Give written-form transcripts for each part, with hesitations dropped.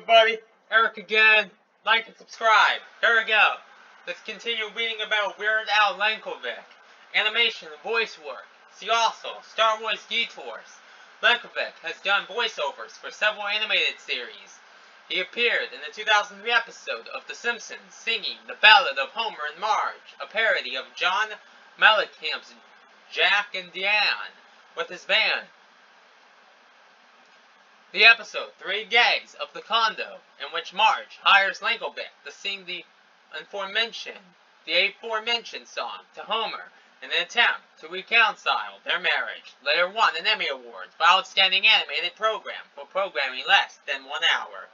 everybody, Eric again. Like and subscribe. Here we go. Let's continue reading about Weird Al Yankovic. Animation and voice work. See also Star Wars Detours. Yankovic has done voiceovers for several animated series. He appeared in the 2003 episode of The Simpsons singing The Ballad of Homer and Marge, a parody of John Mellencamp's Jack and Diane, with his band. The episode Three Gags of the Condo, in which Marge hires Yankovic to sing the aforementioned song to Homer in an attempt to reconcile their marriage, later won an Emmy Award for Outstanding Animated Program for programming less than 1 hour.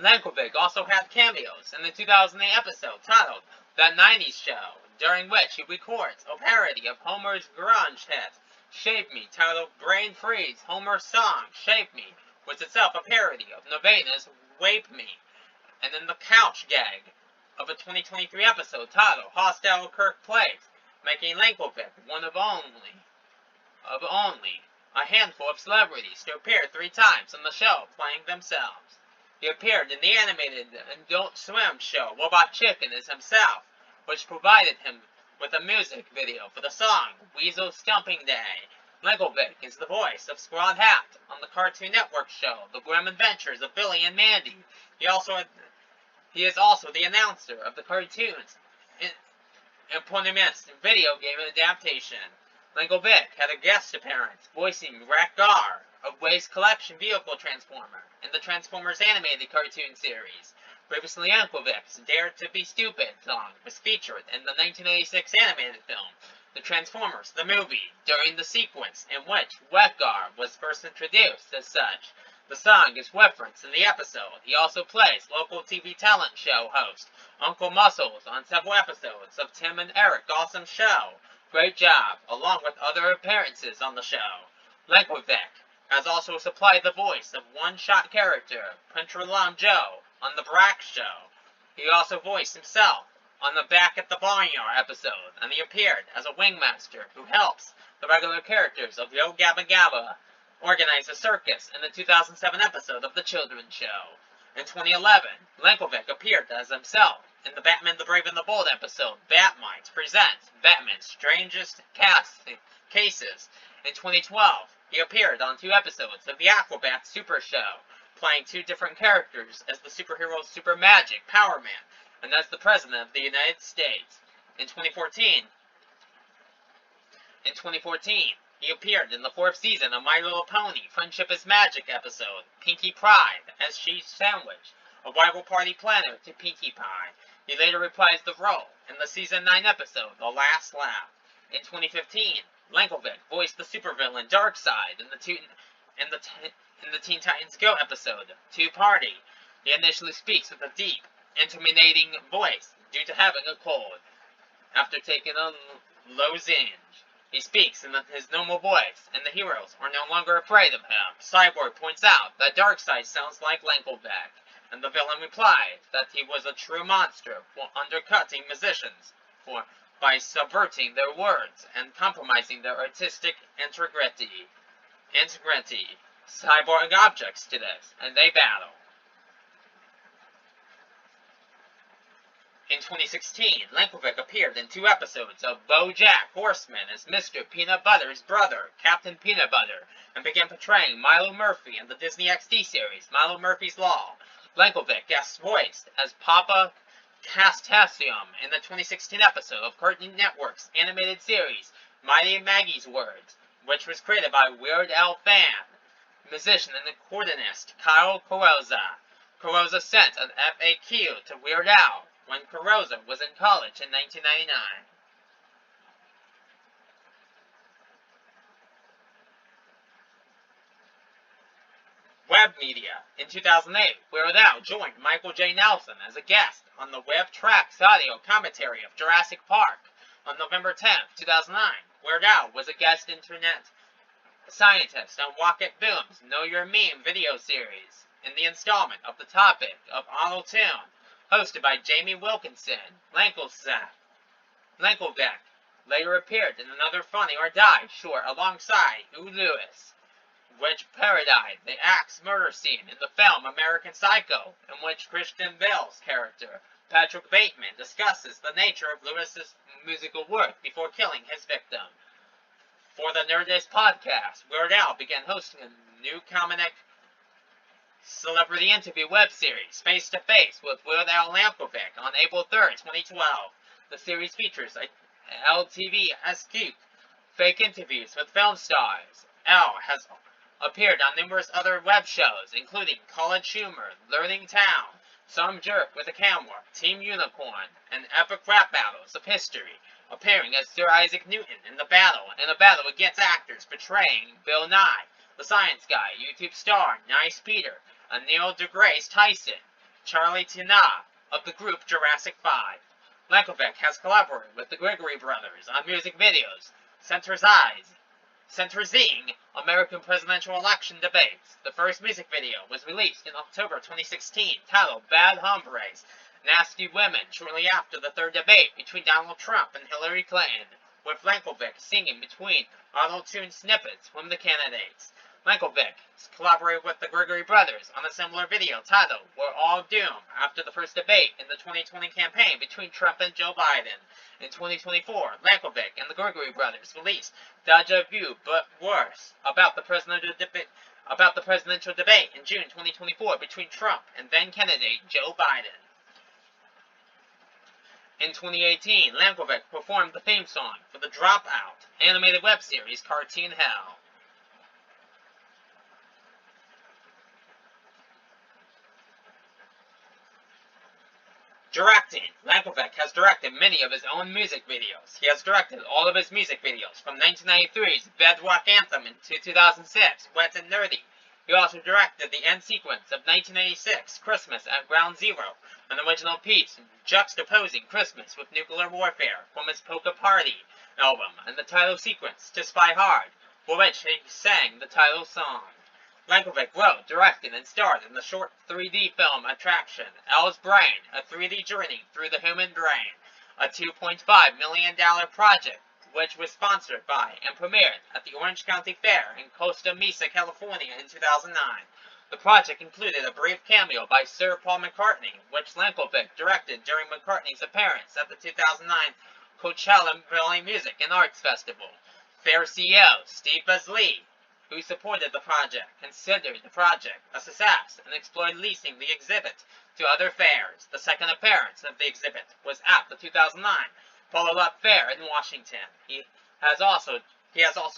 Yankovic also had cameos in the 2008 episode titled That 90s Show, during which he records a parody of Homer's grunge hit, Shape Me, titled Brain Freeze. Homer's song, Shape Me, was itself a parody of Nirvana's Wape Me, and in the couch gag of a 2023 episode titled Hostile Kirk Place, making Yankovic one of only a handful of celebrities to appear 3 times on the show playing themselves. He appeared in the animated Adult Swim show Robot Chicken as himself, which provided him with a music video for the song Weasel Stumping Day. Yankovic is the voice of Squad Hat on the Cartoon Network show The Grim Adventures of Billy and Mandy. He is also the announcer of the cartoon's eponymous video game adaptation. Yankovic had a guest appearance voicing Wreck-Gar, a Waste Collection vehicle transformer, in the Transformers animated cartoon series. Previously, Yankovic's Dare to Be Stupid song was featured in the 1986 animated film The Transformers, the movie, during the sequence in which Wreck-Gar was first introduced as such. The song is referenced in the episode. He also plays local TV talent show host Uncle Muscles on several episodes of Tim and Eric Awesome Show. Great job, along with other appearances on the show. Yankovic has also supplied the voice of one-shot character Pincher-Lam Joe on The Brack Show. He also voiced himself on the Back at the Barnyard episode, and he appeared as a wingmaster who helps the regular characters of Yo Gabba Gabba organize a circus in the 2007 episode of The Children's Show. In 2011, Yankovic appeared as himself in the Batman the Brave and the Bold episode Batmites Presents Batman's Strangest Cases. In 2012, he appeared on 2 episodes of the Aquabat Super Show, playing 2 different characters as the superhero Super Magic Power Man and as the President of the United States. In 2014, he appeared in the 4th season of My Little Pony Friendship is Magic episode, Pinkie Pride, as She's Sandwich, a rival party planner to Pinkie Pie. He later reprised the role in the season 9 episode, The Last Laugh. In 2015, Yankovic voiced the supervillain Darkseid in the Teen Titans Go episode, Two Party. He initially speaks with a deep, intimidating voice due to having a cold. After taking a lozenge, he speaks in his normal voice, and the heroes are no longer afraid of him. Cyborg points out that Darkseid sounds like Yankovic, and the villain replies that he was a true monster for undercutting musicians by subverting their words and compromising their artistic integrity. Cyborg objects to this, and they battle. In 2016, Yankovic appeared in 2 episodes of BoJack Horseman as Mr. Peanut Butter's brother, Captain Peanut Butter, and began portraying Milo Murphy in the Disney XD series Milo Murphy's Law. Yankovic guest voiced as Papa Castasium in the 2016 episode of Cartoon Network's animated series Mighty Maggie's Words, which was created by Weird Al fan, musician and accordionist Kyle Carrozza. Carrozza sent an FAQ to Weird Al when Carrozza was in college in 1999. Web media. In 2008, Weird Al joined Michael J. Nelson as a guest on the Web Tracks audio commentary of Jurassic Park. On November 10, 2009, Weird Al was a guest internet scientist on Walk It Boom's Know Your Meme video series in the installment of The Topic of Auto-Tune, hosted by Jamie Wilkinson. Yankovic later appeared in another Funny or Die short alongside Hugh Lewis. which parodied the axe murder scene in the film American Psycho, in which Christian Bale's character, Patrick Bateman, discusses the nature of Lewis's musical work before killing his victim. For the Nerdist podcast, Weird Al began hosting a new comedic celebrity interview web series, Face to Face with Weird Al Yankovic, on April 3rd, 2012. The series features LTV-esque fake interviews with film stars. Al has appeared on numerous other web shows, including College Humor, Learning Town, Some Jerk with a Camera, Team Unicorn, and Epic Rap Battles of History, appearing as Sir Isaac Newton in a battle against actors portraying Bill Nye, the Science Guy, YouTube star Nice Peter, and Neil deGrasse Tyson, Charlie Tuna of the group Jurassic 5. Yankovic has collaborated with the Gregory Brothers on music videos centering American presidential election debates. The first music video was released in October 2016, titled Bad Hombres, Nasty Women, shortly after the third debate between Donald Trump and Hillary Clinton, with Yankovic singing between auto-tune snippets from the candidates. Yankovic collaborated with the Gregory Brothers on a similar video titled We're All Doomed after the first debate in the 2020 campaign between Trump and Joe Biden. In 2024, Yankovic and the Gregory Brothers released Deja Vu But Worse about the presidential debate in June 2024 between Trump and then candidate Joe Biden. In 2018, Yankovic performed the theme song for the Dropout animated web series Cartoon Hell. Directing. Yankovic has directed many of his own music videos. He has directed all of his music videos, from 1993's Bedrock Anthem to 2006's Wet and Nerdy. He also directed the end sequence of 1986's Christmas at Ground Zero, an original piece juxtaposing Christmas with nuclear warfare from his Polka Party album, and the title sequence to Spy Hard, for which he sang the title song. Yankovic wrote, directed, and starred in the short 3D film attraction El's Brain, a 3D journey through the human brain, a $2.5 million project which was sponsored by and premiered at the Orange County Fair in Costa Mesa, California in 2009. The project included a brief cameo by Sir Paul McCartney, which Yankovic directed during McCartney's appearance at the 2009 Coachella Valley Music and Arts Festival. Fair CEO Steve Bazley, who supported the project, considered the project a success and explored leasing the exhibit to other fairs. The second appearance of the exhibit was at the 2009 follow-up fair in Washington. He has also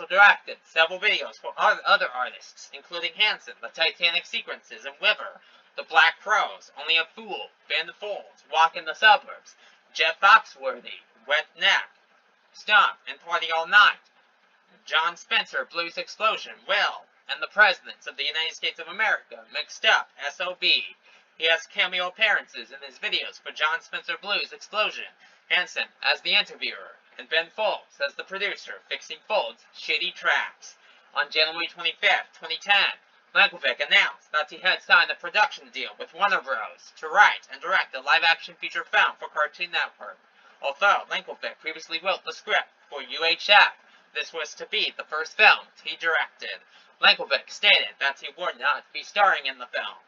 directed several videos for other artists, including Hanson, the Titanic sequences in River, the Black Crows, Only a Fool, Ben Folds, Walk in the Suburbs, Jeff Foxworthy, Wet Neck, Stomp, and Party All Night, John Spencer, Blues Explosion, Will, and the Presidents of the United States of America, Mixed Up, S.O.B. He has cameo appearances in his videos for John Spencer Blues Explosion, Hanson as the interviewer, and Ben Folds as the producer, fixing Folds' shitty tracks. On January 25, 2010, Yankovic announced that he had signed a production deal with Warner Bros. To write and direct a live-action feature film for Cartoon Network. Although Yankovic previously wrote the script for UHF, this was to be the first film he directed. Yankovic stated that he would not be starring in the film,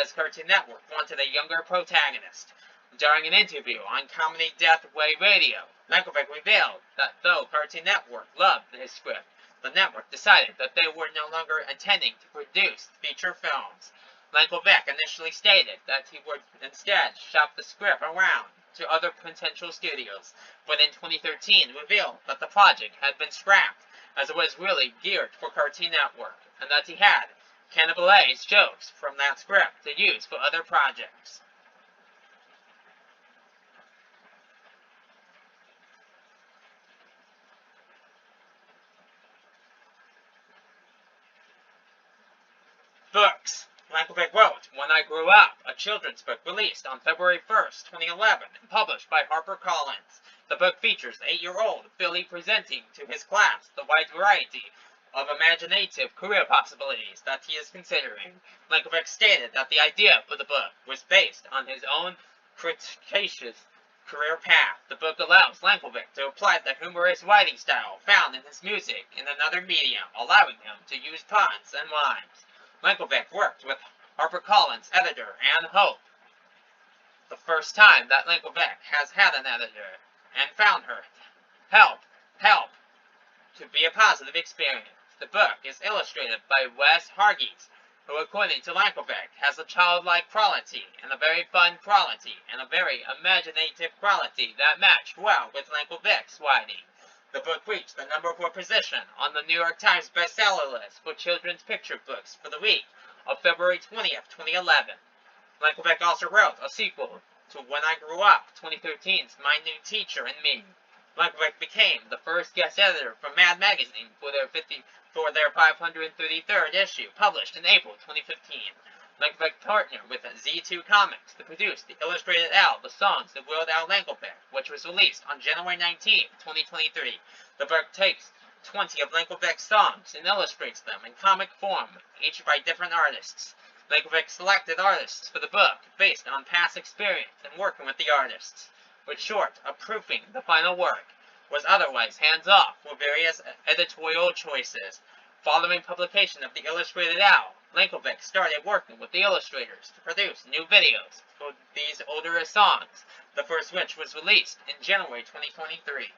as Cartoon Network wanted a younger protagonist. During an interview on Comedy Death Way Radio, Yankovic revealed that though Cartoon Network loved his script, the network decided that they were no longer intending to produce feature films. Yankovic initially stated that he would instead shop the script around to other potential studios, but in 2013 revealed that the project had been scrapped, as it was really geared for Cartoon Network, and that he had cannibalized jokes from that script to use for other projects. Books. Yankovic wrote When I Grew Up, a children's book released on February 1st, 2011, and published by HarperCollins. The book features 8-year-old Billy presenting to his class the wide variety of imaginative career possibilities that he is considering. Yankovic stated that the idea for the book was based on his own cretaceous career path. The book allows Yankovic to apply the humorous writing style found in his music in another medium, allowing him to use puns and rhymes. Yankovic worked with HarperCollins editor Anne Hope, the first time that Yankovic has had an editor, and found her help to be a positive experience. The book is illustrated by Wes Hargis, who, according to Yankovic, has a childlike quality, and a very fun quality, and a very imaginative quality that matched well with Yankovic's writing. The book reached the #4 position on the New York Times bestseller list for children's picture books for the week of February 20th, 2011. Yankovic also wrote a sequel to When I Grew Up, 2013's My New Teacher and Me. Yankovic became the first guest editor for Mad Magazine for their 533rd issue, published in April 2015. Yankovic partnered with Z2 Comics to produce the illustrated Al, The Songs of Weird Al Yankovic, which was released on January 19, 2023. The book takes 20 of Yankovic's songs and illustrates them in comic form, each by different artists. Yankovic selected artists for the book based on past experience and working with the artists, which short of proofing the final work, was otherwise hands-off for various editorial choices. Following publication of the illustrated Al, Yankovic started working with the illustrators to produce new videos for these older songs, the first which was released in January 2023.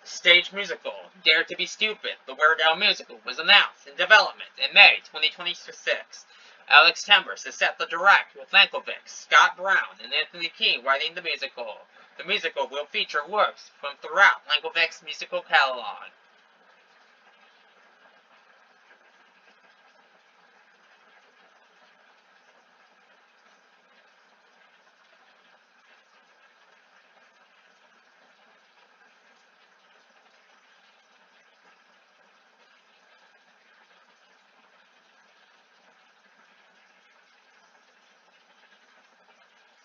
Stage musical, Dare to be Stupid, the Weird Al musical, was announced in development in May 2026. Alex Timbers is set to direct with Yankovic, Scott Brown, and Anthony Key writing the musical. The musical will feature works from throughout Yankovic's musical catalog.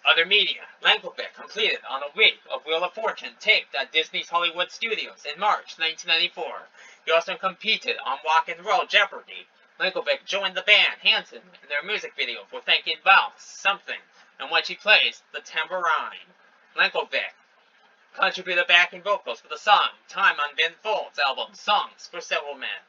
Other media, Yankovic completed on a week of Wheel of Fortune taped at Disney's Hollywood Studios in March 1994. He also competed on Rock and Roll Jeopardy! Yankovic joined the band Hanson in their music video for Thanking Bounce Something, in which he plays the tambourine. Yankovic contributed backing vocals for the song Time on Ben Folds' album Songs for Several Men.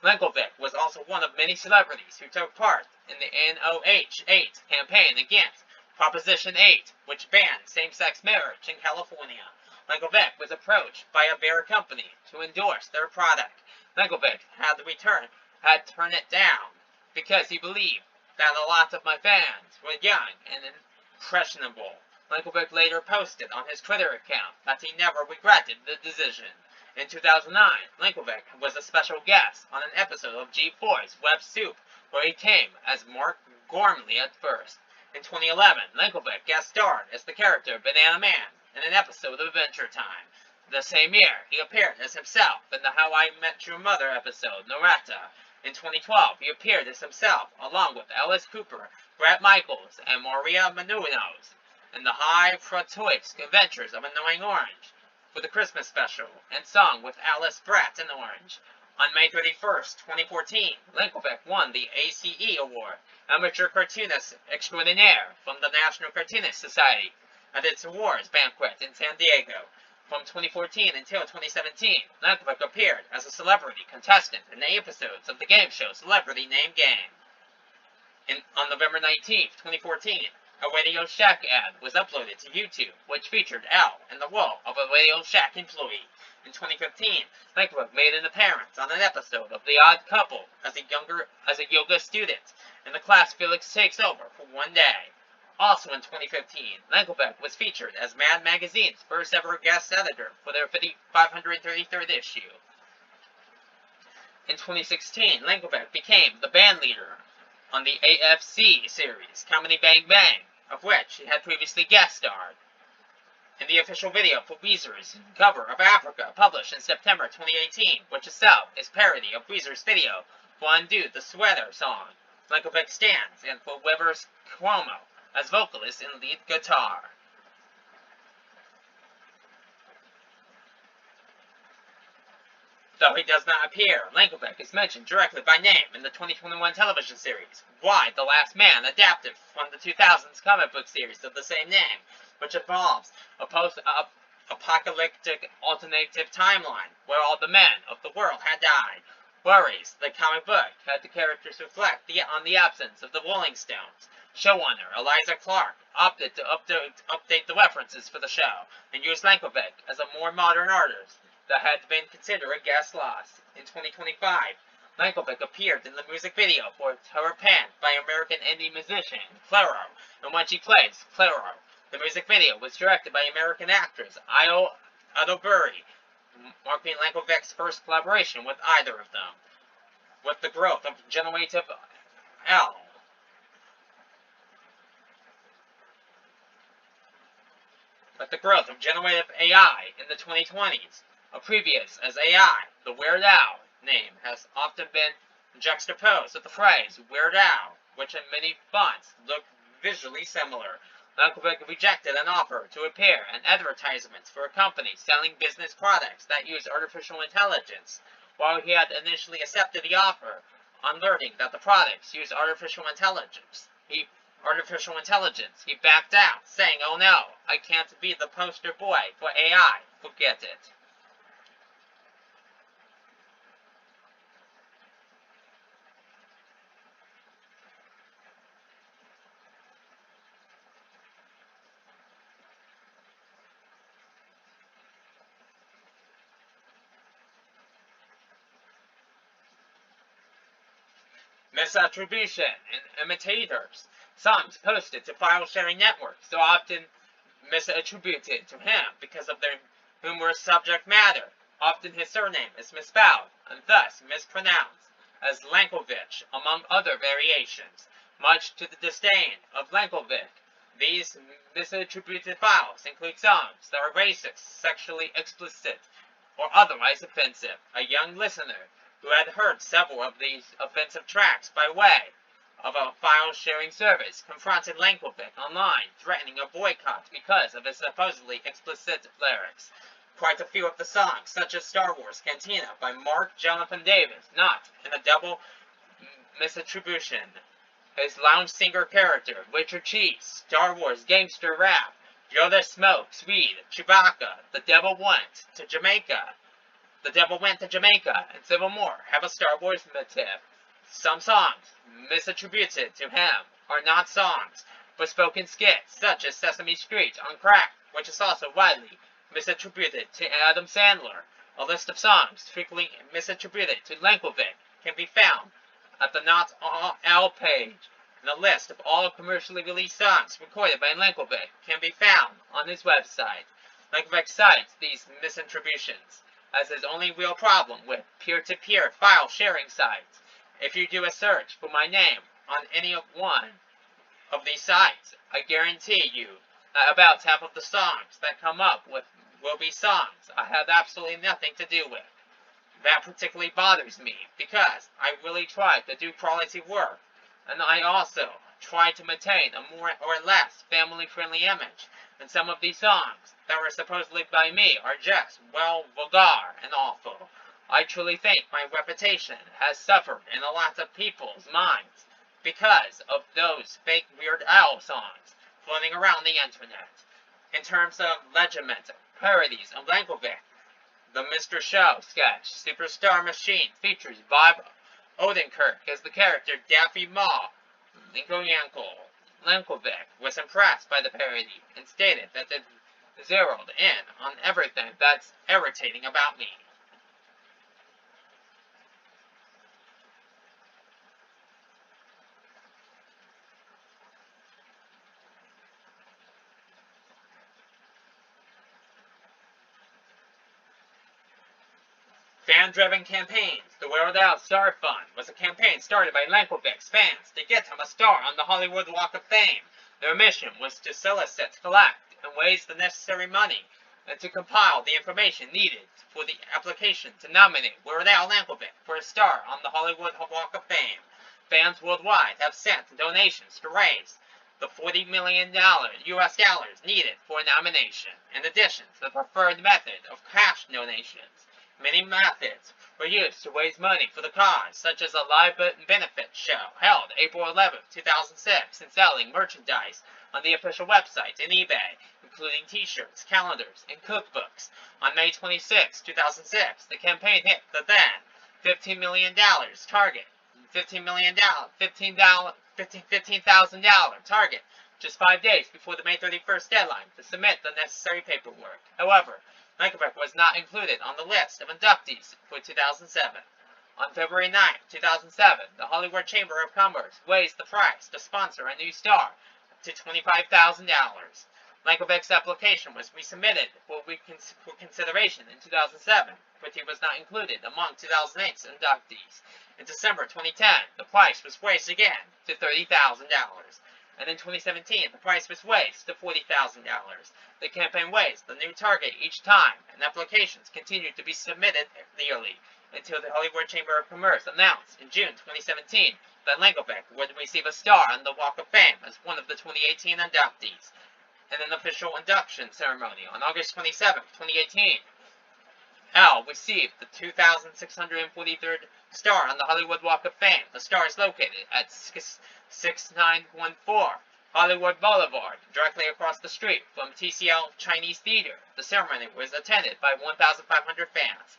Yankovic was also one of many celebrities who took part in the NOH 8 campaign against Proposition 8, which banned same-sex marriage in California. Yankovic was approached by a beer company to endorse their product. Yankovic had to turn it down because he believed that a lot of my fans were young and impressionable. Yankovic later posted on his Twitter account that he never regretted the decision. In 2009, Yankovic was a special guest on an episode of G4's Web Soup, where he came as Mark Gormley at first. In 2011, Yankovic guest starred as the character Banana Man in an episode of Adventure Time. The same year, he appeared as himself in the How I Met Your Mother episode, Noretta. In 2012, he appeared as himself along with Alice Cooper, Bret Michaels, and Maria Menounos in the High Fructose Adventures of Annoying Orange for the Christmas special, and sung with Alice Bratt in Orange. On May 31st, 2014, Yankovic won the ACE Award, Amateur Cartoonist Extraordinaire, from the National Cartoonist Society at its awards banquet in San Diego. From 2014 until 2017, Yankovic appeared as a celebrity contestant in 8 episodes of the game show Celebrity Name Game. On November 19th, 2014, a Radio Shack ad was uploaded to YouTube, which featured Al in the role of a Radio Shack employee. In 2015, Yankovic made an appearance on an episode of The Odd Couple as a yoga student in the class Felix Takes Over for one day. Also in 2015, Yankovic was featured as Mad Magazine's first ever guest editor for their 533rd issue. In 2016, Yankovic became the band leader on the AFC series Comedy Bang Bang, of which he had previously guest starred. In the official video for Weezer's Cover of Africa, published in September 2018, which itself is parody of Weezer's video for Undo the Sweater song, Yankovic stands in for Rivers Cuomo as vocalist and lead guitar. Though he does not appear, Yankovic is mentioned directly by name in the 2021 television series, Y: The Last Man, adapted from the 2000s comic book series of the same name, which involves a post-apocalyptic alternative timeline where all the men of the world had died. Whereas the comic book had the characters reflect on the absence of the Rolling Stones. Showrunner Eliza Clark opted to update the references for the show and use Yankovic as a more modern artist that had been considered a guest loss. In 2025, Yankovic appeared in the music video for Terra Pan by American indie musician Clairo, in which he plays Clairo. The music video was directed by American actress Io Adoburi, marking Yankovic's first collaboration with either of them. With the growth of generative AI in the 2020s, a previous as AI, the Weird Al name has often been juxtaposed with the phrase Weird Al, which in many fonts look visually similar. Yankovic rejected an offer to appear in advertisements for a company selling business products that use artificial intelligence. While he had initially accepted the offer, on learning that the products use artificial intelligence, he backed out, saying, "Oh no, I can't be the poster boy for AI, forget it." Misattribution and imitators. Songs posted to file-sharing networks so often misattributed to him because of their humorous subject matter. Often his surname is misspelled and thus mispronounced as Yankovic, among other variations. Much to the disdain of Yankovic, these misattributed files include songs that are racist, sexually explicit, or otherwise offensive. A young listener who had heard several of these offensive tracks by way of a file-sharing service confronted Yankovic online, threatening a boycott because of his supposedly explicit lyrics. Quite a few of the songs, such as Star Wars Cantina by Mark Jonathan Davis, not in a double misattribution. His lounge singer character, Richard Cheese, Star Wars Gangster Rap, Yoda Smokes Weed, Chewbacca, The Devil Went to Jamaica, and several more have a Star Wars motif. Some songs misattributed to him are not songs, but spoken skits, such as Sesame Street on Crack, which is also widely misattributed to Adam Sandler. A list of songs frequently misattributed to Yankovic can be found at the Not All page, and a list of all commercially released songs recorded by Yankovic can be found on his website. Yankovic cites these misattributions as his only real problem with peer-to-peer file sharing sites. If you do a search for my name on any one of these sites, I guarantee you that about half of the songs that come up with will be songs I have absolutely nothing to do with. That particularly bothers me because I really try to do quality work, and I also try to maintain a more or less family-friendly image, and some of these songs that were supposedly by me are just, well, vulgar and awful. I truly think my reputation has suffered in a lot of people's minds because of those fake Weird Al songs floating around the internet. In terms of legitimate parodies of Yankovic, the Mr. Show sketch Superstar Machine features Bob Odenkirk as the character Daffy Maw. Yankovic was impressed by the parody and stated that it zeroed in on everything that's irritating about me. Fan-driven campaigns. The Weird Al Star Fund was a campaign started by Yankovic's fans to get him a star on the Hollywood Walk of Fame. Their mission was to solicit, collect, and raise the necessary money, and to compile the information needed for the application to nominate Weird Al Yankovic for a star on the Hollywood Walk of Fame. Fans worldwide have sent donations to raise the $40 million US dollars needed for a nomination, in addition to the preferred method of cash donations. Many methods were used to raise money for the cause, such as a live benefit show held April 11, 2006, and selling merchandise on the official website and eBay, including t-shirts, calendars, and cookbooks. On May 26, 2006, the campaign hit the then $15 million target. $15,000 target just 5 days before the May 31st deadline to submit the necessary paperwork. However, Yankovic was not included on the list of inductees for 2007. On February 9, 2007, the Hollywood Chamber of Commerce raised the price to sponsor a new star to $25,000. Yankovic's application was resubmitted for consideration in 2007, but he was not included among 2008's inductees. In December 2010, the price was raised again to $30,000. And in 2017, the price was raised to $40,000. The campaign raised the new target each time, and applications continued to be submitted yearly until the Hollywood Chamber of Commerce announced in June 2017 that Yankovic would receive a star on the Walk of Fame as one of the 2018 inductees. In an official induction ceremony on August 27, 2018, Al received the 2,643rd star on the Hollywood Walk of Fame. The star is located at 6914 Hollywood Boulevard, directly across the street from TCL Chinese Theater. The ceremony was attended by 1,500 fans.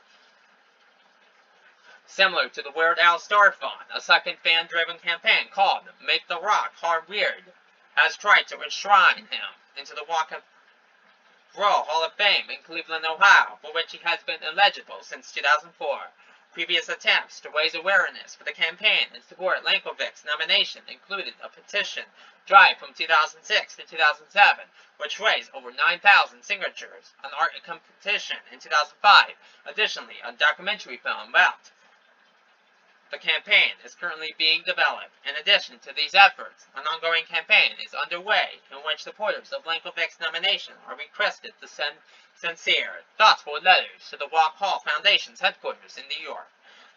Similar to the Weird Al Star Fund, a second fan-driven campaign called Make the Rock Hard Weird has tried to enshrine him into the Walk of Roll Hall of Fame in Cleveland, Ohio, for which he has been eligible since 2004. Previous attempts to raise awareness for the campaign and support Yankovic's nomination included a petition drive from 2006 to 2007, which raised over 9,000 signatures, an art competition in 2005. Additionally, a documentary film about the campaign is currently being developed. In addition to these efforts, an ongoing campaign is underway in which supporters of Yankovic's nomination are requested to send sincere, thoughtful letters to the Walk Hall Foundation's headquarters in New York.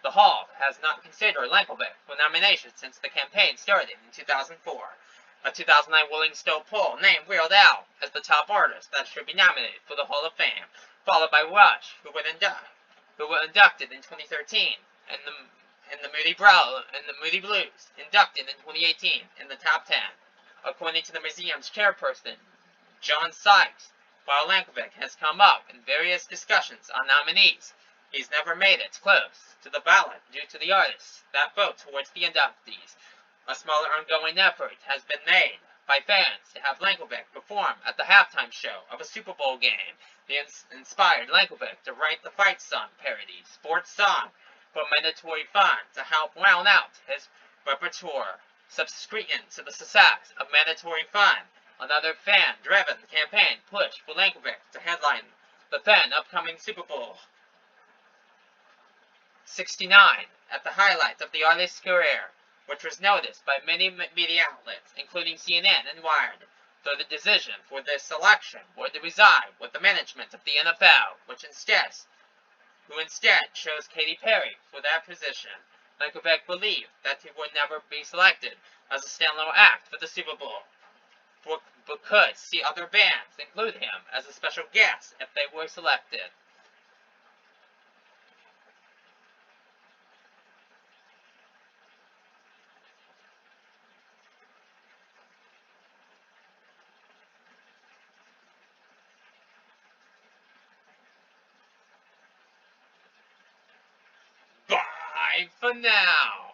The Hall has not considered Yankovic for nomination since the campaign started in 2004. A 2009 Rolling Stone poll named Weird Al as the top artist that should be nominated for the Hall of Fame, followed by Rush, who were inducted in 2013, and the Moody Blues, inducted in 2018 in the top 10. According to the museum's chairperson, John Sykes, while Yankovic has come up in various discussions on nominees, he's never made it close to the ballot due to the artists that vote towards the inductees. A smaller ongoing effort has been made by fans to have Yankovic perform at the halftime show of a Super Bowl game. They inspired Yankovic to write the fight song parody, Sports Song, for mandatory fund to help round out his repertoire. Subsequent to the success of mandatory fund, another fan-driven campaign pushed for Yankovic to headline the then upcoming Super Bowl 69 at the highlight of the artist's career, which was noticed by many media outlets, including CNN and Wired. Though the decision for this selection would reside with the management of the NFL, who instead chose Katy Perry for that position. Yankovic believed that he would never be selected as a standalone act for the Super Bowl, but could see other bands include him as a special guest if they were selected. Bye for now.